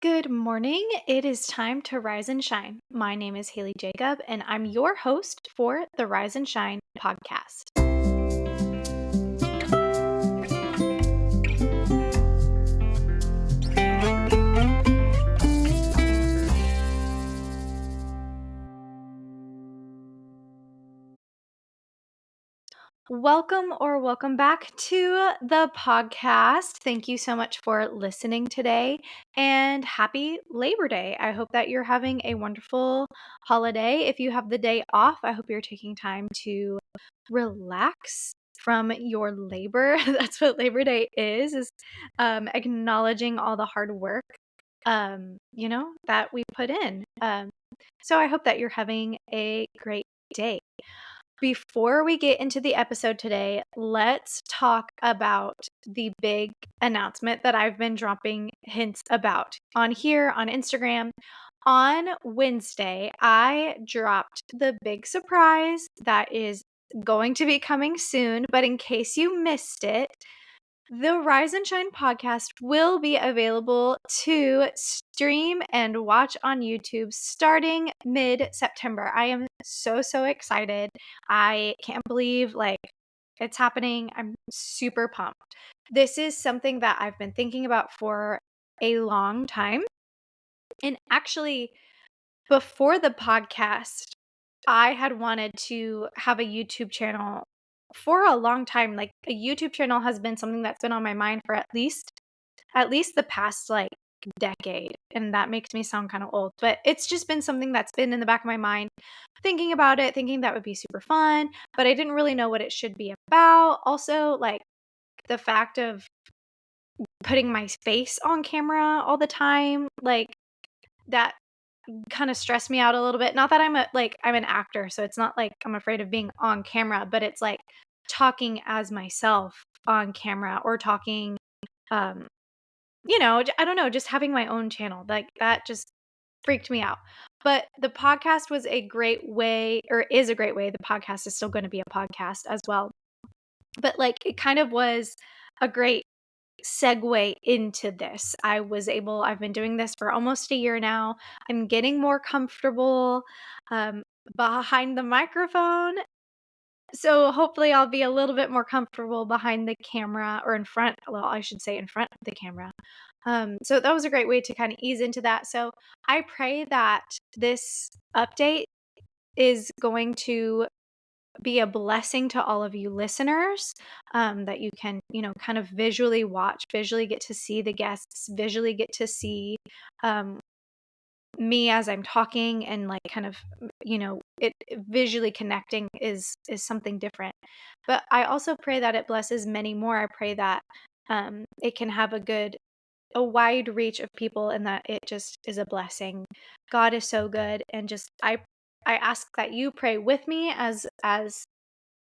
Good morning. It is time to rise and shine. My name is Haley Jacob, and I'm your host for the Rise and Shine podcast. Welcome back to the podcast. Thank you so much for listening today and happy Labor Day. I hope that you're having a wonderful holiday. If you have the day off, I hope you're taking time to relax from your labor. That's what Labor Day is acknowledging all the hard work, that we put in. So I hope that you're having a great day. Before we get into the episode today, let's talk about the big announcement that I've been dropping hints about on here on Instagram. On Wednesday, I dropped the big surprise that is going to be coming soon, but in case you missed it, the Rise and Shine podcast will be available to stream and watch on YouTube starting mid-September. I am so excited. I can't believe it's happening. I'm super pumped. This is something that I've been thinking about for a long time. And actually, before the podcast, I had wanted to have a YouTube channel for a long time. Like, a YouTube channel has been something that's been on my mind for at least the past decade, and that makes me sound kind of old, but it's just been something that's been in the back of my mind, thinking about it, thinking that would be super fun, but I didn't really know what it should be about. Also, the fact of putting my face on camera all the time, that kind of stressed me out a little bit. Not that I'm an actor, so it's not like I'm afraid of being on camera, but it's like talking as myself on camera or talking, um, I don't know, just having my own channel. Like, that just freaked me out. But the podcast was a great way, or is a great way. The podcast is still going to be a podcast as well. But it kind of was a great segue into this. I've been doing this for almost a year now. I'm getting more comfortable behind the microphone. So hopefully I'll be a little bit more comfortable behind the camera, or in front. Well, I should say in front of the camera. So that was a great way to kind of ease into that. So I pray that this update is going to be a blessing to all of you listeners, that you can, kind of visually watch, visually get to see the guests, visually get to see me as I'm talking, and kind of, it visually connecting is something different. But I also pray that it blesses many more. I pray that it can have a wide reach of people, and that it just is a blessing. God is so good, and just I ask that you pray with me as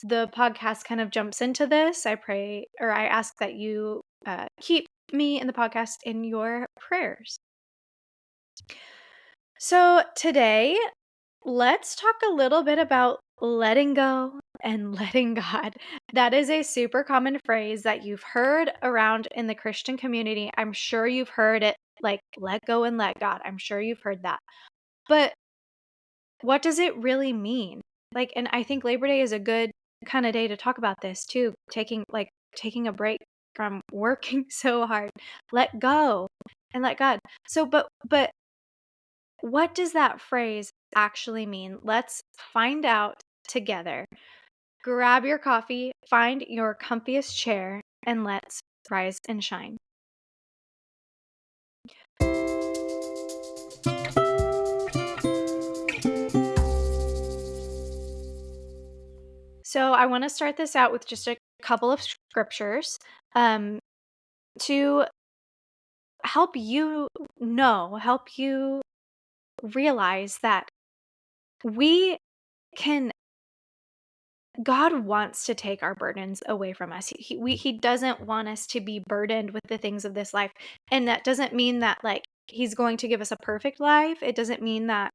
the podcast kind of jumps into this. I ask that you keep me and the podcast in your prayers. So today, let's talk a little bit about letting go and letting God. That is a super common phrase that you've heard around in the Christian community. I'm sure you've heard it, like, let go and let God. I'm sure you've heard that. But what does it really mean? And I think Labor Day is a good kind of day to talk about this too. Taking a break from working so hard. Let go and let God. So, but what does that phrase actually mean? Let's find out together. Grab your coffee, find your comfiest chair, and let's rise and shine. So I want to start this out with just a couple of scriptures to help you help you realize that we can God wants to take our burdens away from us. He doesn't want us to be burdened with the things of this life. And that doesn't mean that he's going to give us a perfect life. It doesn't mean that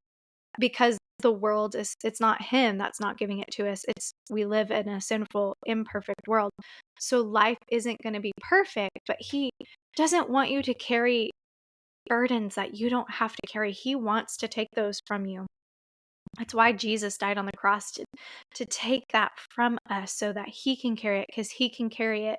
because the world it's not him that's not giving it to us. We live in a sinful, imperfect world. So life isn't going to be perfect, but he doesn't want you to carry burdens that you don't have to carry. He wants to take those from you. That's why Jesus died on the cross to take that from us so that he can carry it, because he can carry it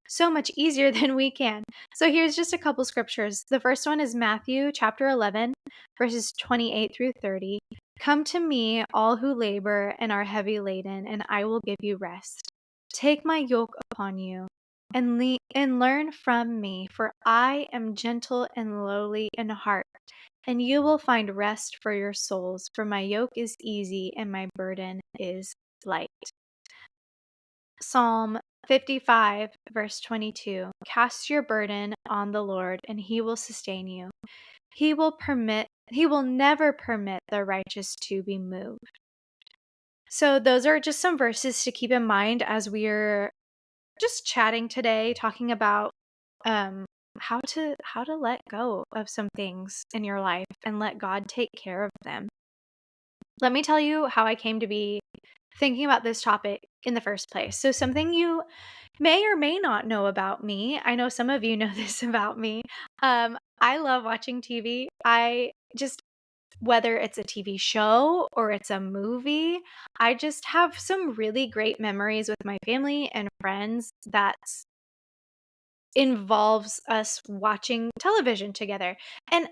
so much easier than we can. So here's just a couple scriptures. The first one is Matthew chapter 11, verses 28 through 30. Come to me, all who labor and are heavy laden, and I will give you rest. Take my yoke upon you and learn from me, for I am gentle and lowly in heart, and you will find rest for your souls, for my yoke is easy and my burden is light. Psalm 55, verse 22. Cast your burden on the Lord, and he will sustain you. He will never permit the righteous to be moved. So those are just some verses to keep in mind as we're just chatting today, talking about how to let go of some things in your life and let God take care of them. Let me tell you how I came to be thinking about this topic in the first place. So something you may or may not know about me. I know some of you know this about me. I love watching TV. I just, whether it's a TV show or it's a movie, I just have some really great memories with my family and friends that involves us watching television together. And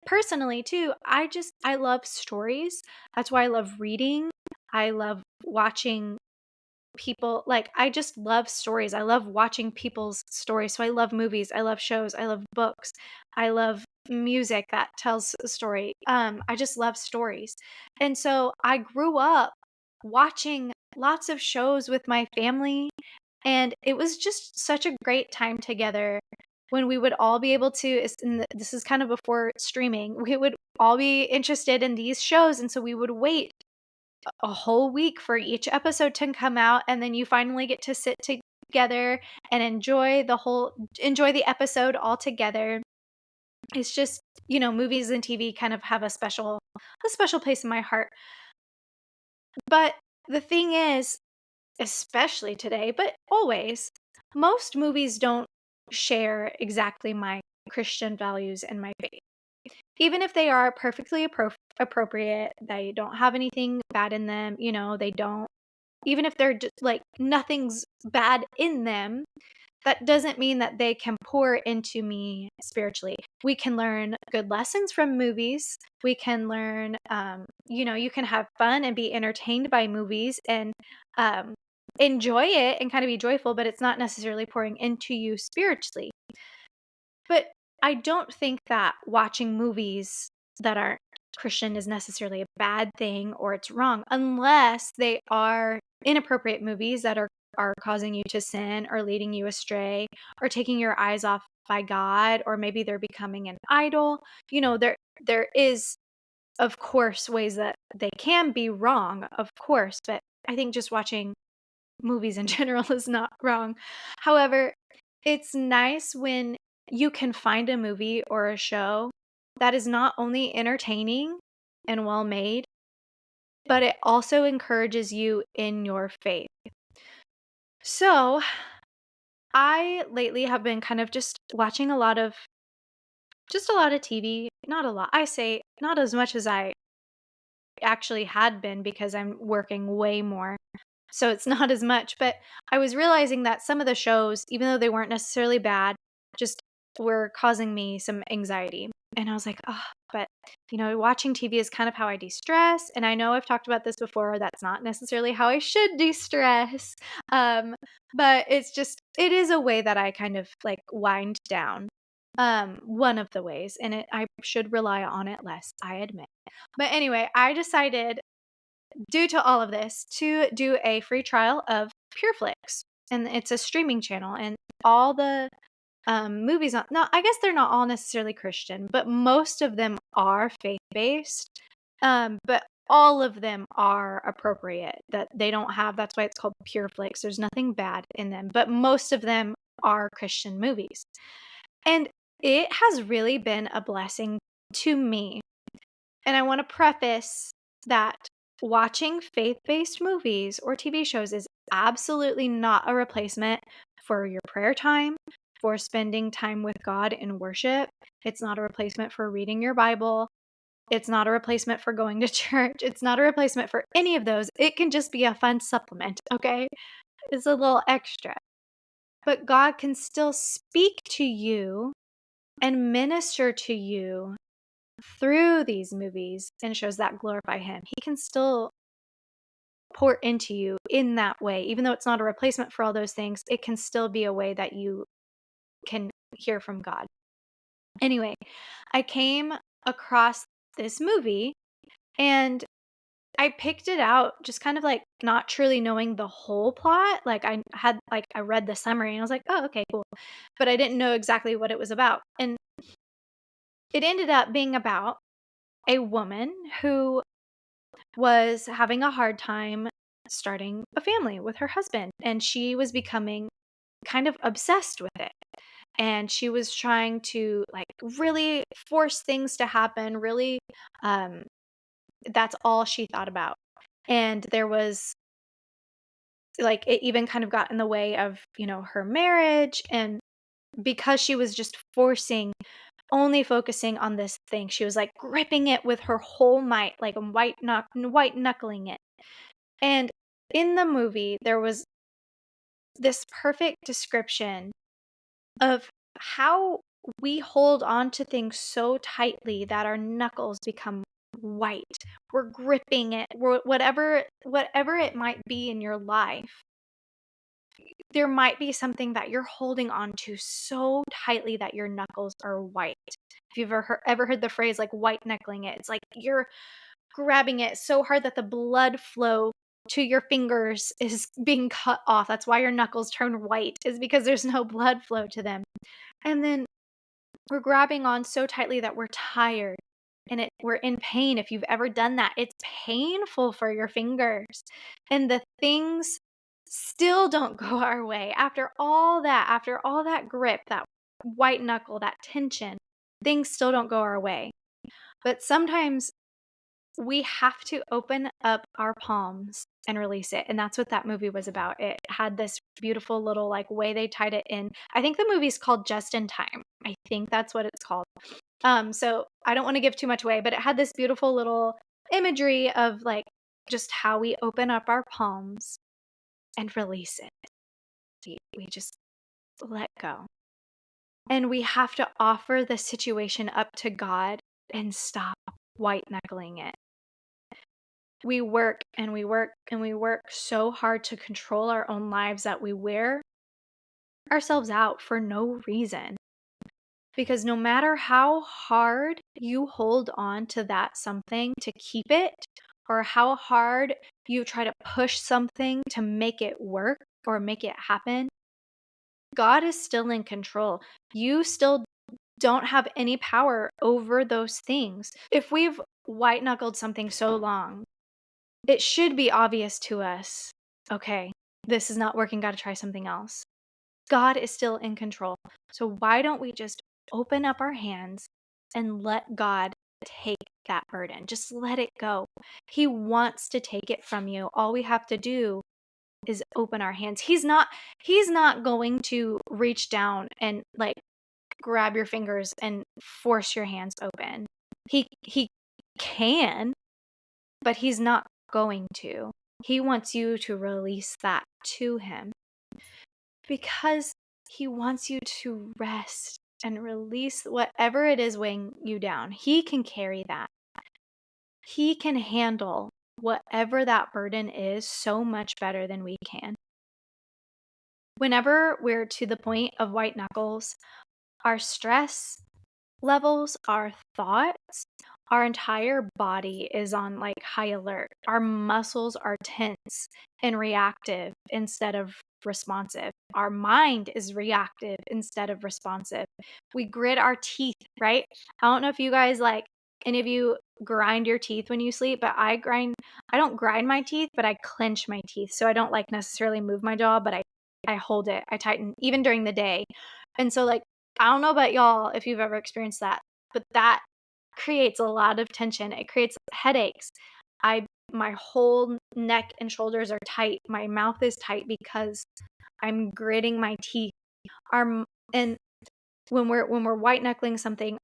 personally too, I love stories. That's why I love reading. I love watching people, like, I just love stories. I love watching people's stories. So I love movies, I love shows, I love books, I love music that tells a story. I just love stories. And so I grew up watching lots of shows with my family, and it was just such a great time together when we would all be able to, this is kind of before streaming, we would all be interested in these shows. And so we would wait a whole week for each episode to come out, and then you finally get to sit together and enjoy the episode all together. It's just, movies and TV kind of have a special place in my heart. But the thing is, especially today, but always, most movies don't share exactly my Christian values and my faith. Even if they are perfectly appropriate, they don't have anything bad in them, they don't, even if they're just like nothing's bad in them, that doesn't mean that they can pour into me spiritually. We can learn good lessons from movies. We can learn, you can have fun and be entertained by movies and enjoy it and kind of be joyful, but it's not necessarily pouring into you spiritually. But I don't think that watching movies that aren't Christian is necessarily a bad thing or it's wrong, unless they are inappropriate movies that are causing you to sin or leading you astray or taking your eyes off by God, or maybe they're becoming an idol. There is, of course, ways that they can be wrong, of course, but I think just watching movies in general is not wrong. However, it's nice when you can find a movie or a show that is not only entertaining and well made, but it also encourages you in your faith. So, I lately have been kind of just watching a lot of TV, not a lot. I say not as much as I actually had been because I'm working way more. So it's not as much, but I was realizing that some of the shows, even though they weren't necessarily bad, just were causing me some anxiety. And I was like, oh, but watching TV is kind of how I de-stress. And I know I've talked about this before. That's not necessarily how I should de-stress. But it is a way that I kind of like wind down. One of the ways, and I should rely on it less, I admit. But anyway, I decided, due to all of this, to do a free trial of PureFlix. And it's a streaming channel, and all the movies I guess they're not all necessarily Christian, but most of them are faith-based. But all of them are appropriate. That's why it's called PureFlix. There's nothing bad in them, but most of them are Christian movies. And it has really been a blessing to me. And I want to preface that watching faith-based movies or TV shows is absolutely not a replacement for your prayer time, for spending time with God in worship. It's not a replacement for reading your Bible. It's not a replacement for going to church. It's not a replacement for any of those. It can just be a fun supplement, okay? It's a little extra. But God can still speak to you and minister to you through these movies and shows that glorify Him. He can still pour into you in that way. Even though it's not a replacement for all those things, it can still be a way that you can hear from God. Anyway, I came across this movie and I picked it out just kind of like not truly knowing the whole plot. Like I read the summary and I was like, "Oh, okay, cool." But I didn't know exactly what it was about. And it ended up being about a woman who was having a hard time starting a family with her husband, and she was becoming kind of obsessed with it. And she was trying to like really force things to happen, really um that's all she thought about. And there was like it even kind of got in the way of, her marriage, and because she was just forcing only focusing on this thing, she was like gripping it with her whole might, like white knuckling it. And in the movie, there was this perfect description of how we hold on to things so tightly that our knuckles become white. We're gripping it, whatever it might be in your life. There might be something that you're holding on to so tightly that your knuckles are white. If you've ever heard the phrase like white knuckling it, it's like you're grabbing it so hard that the blood flow to your fingers is being cut off. That's why your knuckles turn white, is because there's no blood flow to them. And then we're grabbing on so tightly that we're tired and we're in pain. If you've ever done that, it's painful for your fingers. And the things still don't go our way. After all that grip, that white knuckle, that tension, things still don't go our way. But sometimes we have to open up our palms and release it. And that's what that movie was about. It had this beautiful little like way they tied it in. I think the movie's called Just in Time. I think that's what it's called. So I don't want to give too much away, but it had this beautiful little imagery of like just how we open up our palms and release it. We just let go. And we have to offer the situation up to God and stop white knuckling it. We work and we work and we work so hard to control our own lives that we wear ourselves out for no reason. Because no matter how hard you hold on to that something to keep it, or how hard you try to push something to make it work or make it happen, God is still in control. You still don't have any power over those things. If we've white knuckled something so long, it should be obvious to us, okay, this is not working, got to try something else. God is still in control. So why don't we just open up our hands and let God take that burden? Just let it go. He wants to take it from you. All we have to do is open our hands. He's not going to reach down and like grab your fingers and force your hands open. He can, but he's not going to. He wants you to release that to him because he wants you to rest and release whatever it is weighing you down. He can carry that. He can handle whatever that burden is so much better than we can. Whenever we're to the point of white knuckles, our stress levels, our thoughts, our entire body is on like high alert. Our muscles are tense and reactive instead of responsive. Our mind is reactive instead of responsive. We grit our teeth, right? I don't know if you guys like any of you grind your teeth when you sleep, but I don't grind my teeth, but I clench my teeth. So I don't like necessarily move my jaw, but I hold it. I tighten even during the day. And so like I don't know about y'all if you've ever experienced that, but that creates a lot of tension. It creates headaches. My whole neck and shoulders are tight. My mouth is tight because I'm gritting my teeth. Our And when we're white knuckling something,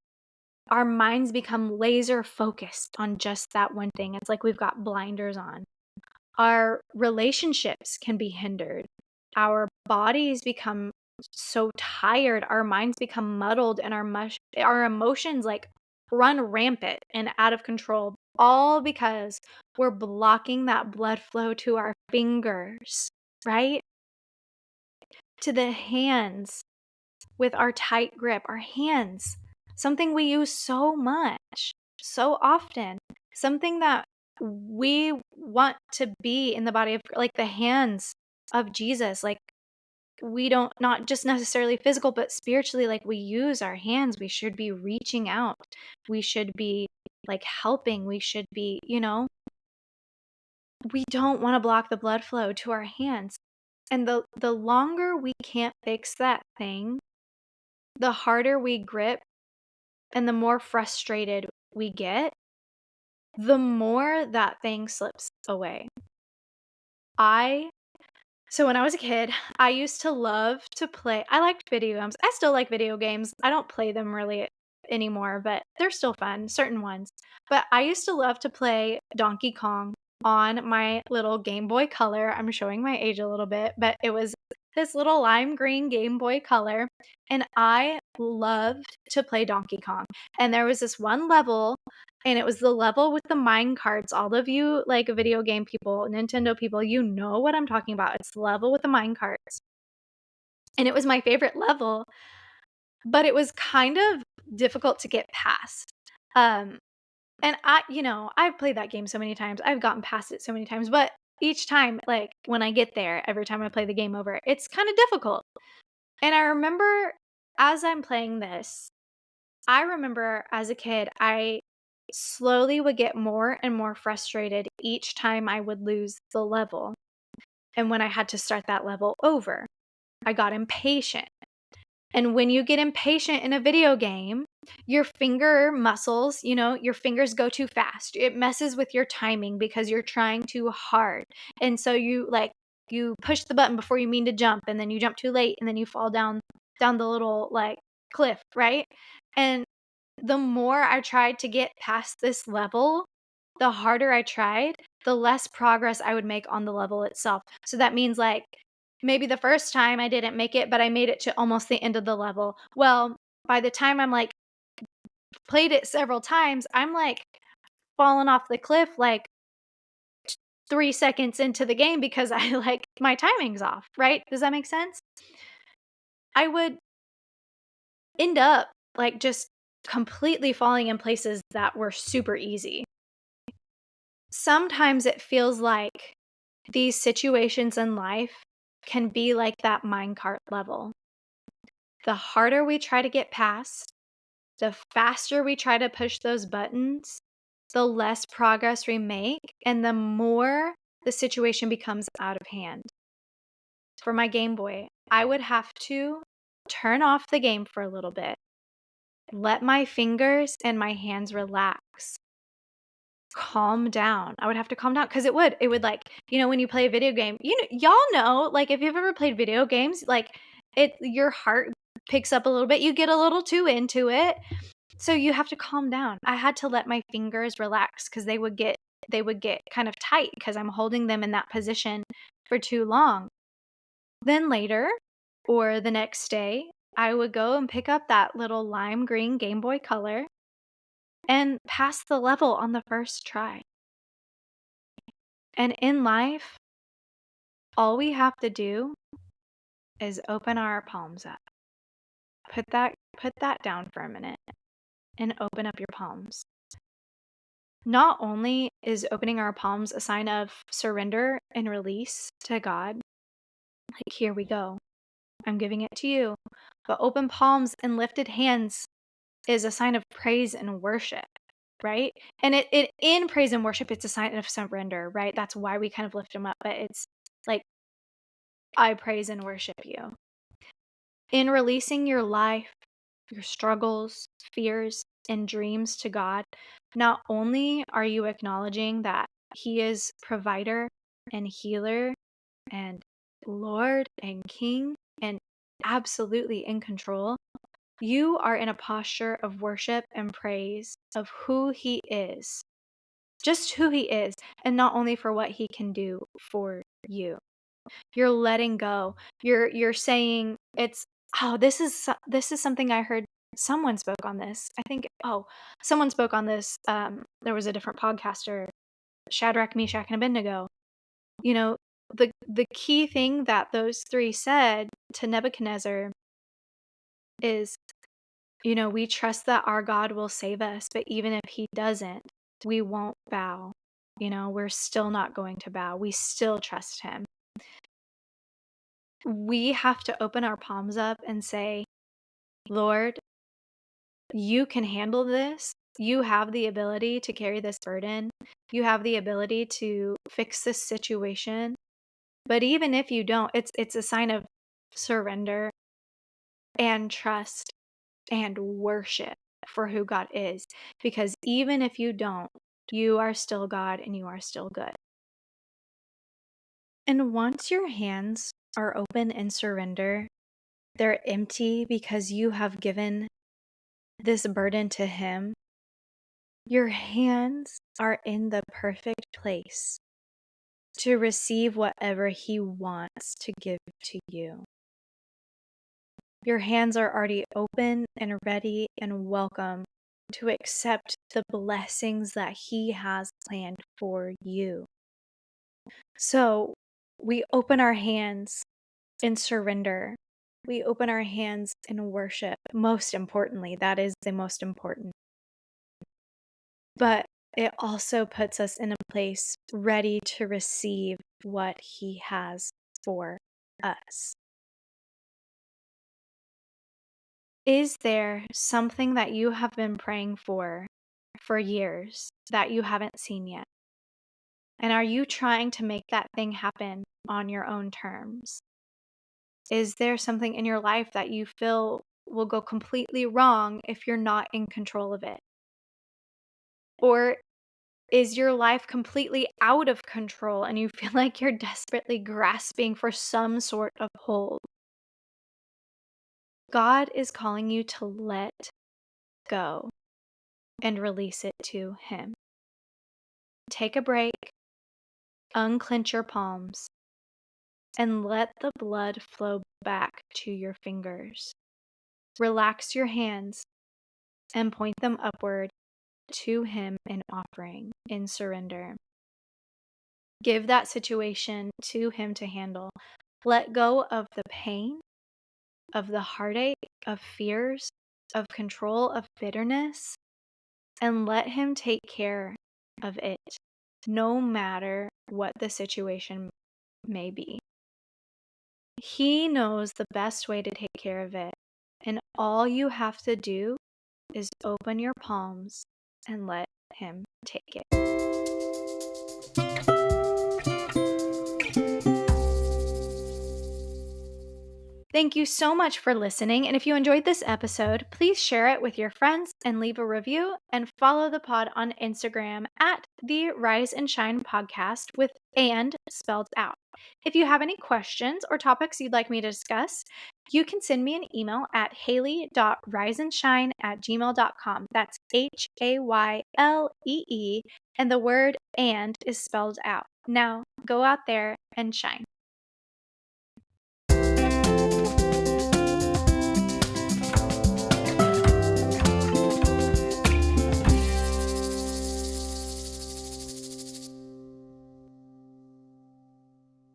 our minds become laser focused on just that one thing. It's like we've got blinders on. Our relationships can be hindered. Our bodies become so tired, our minds become muddled, and our emotions like run rampant and out of control, all because we're blocking that blood flow to our fingers, right? To the hands with our tight grip, our hands, something we use so much, so often, something that we want to be in the body of, like the hands of Jesus. Like we don't, not just necessarily physical, but spiritually, like we use our hands. We should be reaching out. We should be like helping. We should be, we don't want to block the blood flow to our hands. And the longer we can't fix that thing, the harder we grip and the more frustrated we get, the more that thing slips away. So when I was a kid, I used to love to play. I liked video games. I still like video games. I don't play them really anymore, but they're still fun, certain ones. But I used to love to play Donkey Kong on my little Game Boy Color. I'm showing my age a little bit, but it was this little lime green Game Boy Color, and I loved to play Donkey Kong. And there was this one level, and it was the level with the mine carts. All of you like video game people, Nintendo people, you know what I'm talking about. It's the level with the mine carts. And it was my favorite level, but it was kind of difficult to get past. And I've played that game so many times. I've gotten past it so many times, but each time, like when I get there, every time I play the game over, it's kind of difficult. And I remember as I'm playing this, I remember as a kid, I slowly would get more and more frustrated each time I would lose the level. And when I had to start that level over, I got impatient. And when you get impatient in a video game, your finger muscles, your fingers go too fast. It messes with your timing because you're trying too hard. And so you push the button before you mean to jump, and then you jump too late, and then you fall down the little like cliff, right? And the more I tried to get past this level, the harder I tried, the less progress I would make on the level itself. So that means like maybe the first time I didn't make it, but I made it to almost the end of the level. Well, by the time I'm like played it several times, I'm like falling off the cliff like 3 seconds into the game because I like my timing's off, right? Does that make sense? I would end up like just completely falling in places that were super easy. Sometimes it feels like these situations in life can be like that minecart level. The harder we try to get past, the faster we try to push those buttons, the less progress we make, and the more the situation becomes out of hand. For my Game Boy, I would have to turn off the game for a little bit, let my fingers and my hands relax, calm down. I would have to calm down because it would like, when you play a video game, y'all know, like if you've ever played video games, like your heart picks up a little bit, you get a little too into it. So you have to calm down. I had to let my fingers relax because they would get kind of tight because I'm holding them in that position for too long. Then later or the next day, I would go and pick up that little lime green Game Boy Color and pass the level on the first try. And in life, all we have to do is open our palms up. Put that down for a minute and open up your palms. Not only is opening our palms a sign of surrender and release to God, like here we go, I'm giving it to you. But open palms and lifted hands is a sign of praise and worship, right? And it in praise and worship, it's a sign of surrender, right? That's why we kind of lift them up. But it's like, I praise and worship you. In releasing your life, your struggles, fears, and dreams to God, not only are you acknowledging that He is provider and healer and Lord and King, and absolutely in control, you are in a posture of worship and praise of who He is, just who He is, and not only for what He can do for you. You're letting go. You're saying it's, oh, this is something I heard someone spoke on this. I think, oh, someone spoke on this. There was a different podcaster, Shadrach, Meshach, and Abednego. You know, the key thing that those three said to Nebuchadnezzar is, we trust that our God will save us, but even if He doesn't, we won't bow. We're still not going to bow. We still trust Him. We have to open our palms up and say, Lord, you can handle this. You have the ability to carry this burden. You have the ability to fix this situation. But even if you don't, it's a sign of surrender and trust and worship for who God is. Because even if you don't, you are still God and you are still good. And once your hands are open in surrender, they're empty because you have given this burden to Him. Your hands are in the perfect place to receive whatever He wants to give to you. Your hands are already open and ready and welcome to accept the blessings that He has planned for you. So we open our hands in surrender. We open our hands in worship. Most importantly, that is the most important. But it also puts us in a place ready to receive what He has for us. Is there something that you have been praying for years that you haven't seen yet? And are you trying to make that thing happen on your own terms? Is there something in your life that you feel will go completely wrong if you're not in control of it? Or is your life completely out of control and you feel like you're desperately grasping for some sort of hold? God is calling you to let go and release it to Him. Take a break, unclench your palms, and let the blood flow back to your fingers. Relax your hands and point them upward to Him in offering, in surrender. Give that situation to Him to handle. Let go of the pain, of the heartache, of fears, of control, of bitterness, and let Him take care of it, no matter what the situation may be. He knows the best way to take care of it, and all you have to do is open your palms and let Him take it. Thank you so much for listening. And if you enjoyed this episode, please share it with your friends and leave a review, and follow the pod on Instagram at the Rise and Shine Podcast with "and" spelled out. If you have any questions or topics you'd like me to discuss, you can send me an email at haley.riseandshine@gmail.com. That's HAYLEE, and the word "and" is spelled out. Now go out there and shine.